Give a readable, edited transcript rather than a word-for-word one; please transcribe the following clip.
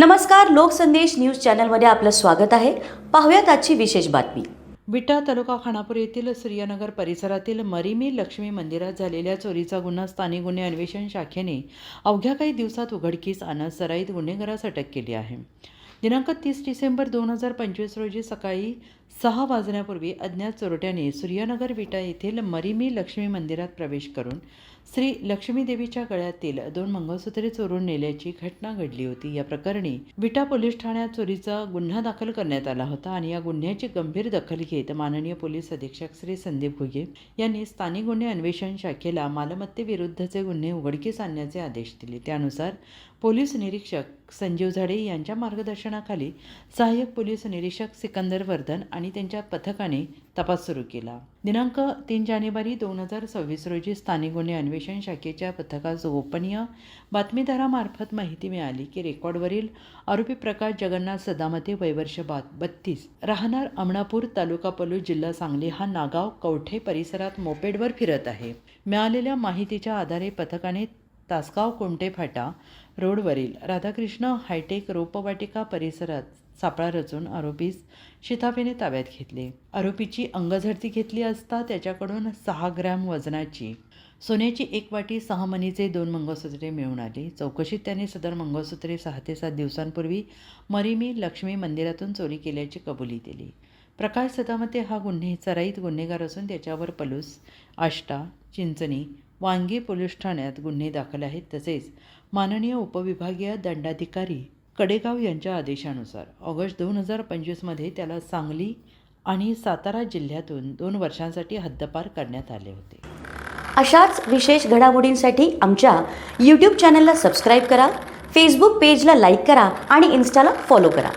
नमस्कार, लोकसंदेश न्यूज चॅनलमध्ये आपलं स्वागत आहे. पाहूयात आजची विशेष बातमी. विटा तालुका खानापूर येथील सूर्यनगर परिसरातील मरीमी लक्ष्मी मंदिरात झालेल्या चोरीचा गुन्हा स्थानिक गुन्हे अन्वेषण शाखेने अवघ्या काही दिवसात उघडकीस आणत सराईत गुन्हेगारास अटक केली आहे. दिनांक 30 डिसेंबर 2025 रोजी सकाळी 6 वाजण्यापूर्वी अज्ञात चोरट्याने सूर्यनगर विटा येथील मरीमी लक्ष्मी मंदिरात प्रवेश करून श्री लक्ष्मी देवीच्या गळ्यातील 2 मंगळसूत्रे चोरून नेल्याची घटना घडली होती. या प्रकरणी विटा पोलीस ठाण्यात चोरीचा गुन्हा दाखल करण्यात आला होता आणि या गुन्ह्याची गंभीर दखल घेत माननीय पोलीस अधीक्षक श्री संदीप घुगे यांनी स्थानिक गुन्हे अन्वेषण शाखेला मालमत्तेविरुद्धचे गुन्हे उघडकीस आणण्याचे आदेश दिले. त्यानुसार पोलीस निरीक्षक संजीव झाडे यांच्या मार्गदर्शनाखाली सहाय्यक पोलीस निरीक्षक सिकंदर वर्धन आणि त्यांच्या पथकाने तपास सुरू केला. दिनांक 3 जानेवारी 2026 रोजी स्थानिक गुन्हे अन्वेषण शाखेच्या पथकास गोपनीय बातमीदारामार्फत माहिती मिळाली की रेकॉर्डवरील आरोपी प्रकाश जगन्नाथ सदामते वय वर्ष 32 राहणार अमणापूर तालुका पलूस जिल्हा सांगली हा नागाव कवठे परिसरात मोपेडवर फिरत आहे. मिळालेल्या माहितीच्या आधारे पथकाने तासगाव कोमटे फाटा रोडवरील राधाकृष्ण हायटेक रोपवाटिका परिसरात सापळा रचून आरोपीस शिताफेने ताब्यात घेतले. आरोपीची अंगझडती घेतली असता त्याच्याकडून 6 ग्रॅम वजनाची सोन्याची 1 वाटी 6 मणीचे 2 मंगळसूत्रे मिळून आली. चौकशीत त्याने सदर मंगळसूत्रे 6 ते 7 दिवसांपूर्वी मरीमी लक्ष्मी मंदिरातून चोरी केल्याची कबुली दिली. प्रकाश सदामते हा गुन्हे सराईत गुन्हेगार असून त्याच्यावर पलूस, आष्टा, चिंचणी, वांगी पोलीस ठाण्यात गुन्हे दाखल आहेत. तसेच माननीय उपविभागीय दंडाधिकारी कडेगाव यांच्या आदेशानुसार ऑगस्ट 2025 त्याला सांगली आणि सातारा जिल्ह्यातून 2 वर्षांसाठी हद्दपार करण्यात आले होते. अशाच विशेष घडामोडींसाठी आमच्या YouTube चॅनलला सबस्क्राईब करा, फेसबुक पेजला लाईक करा आणि इन्स्टाला फॉलो करा.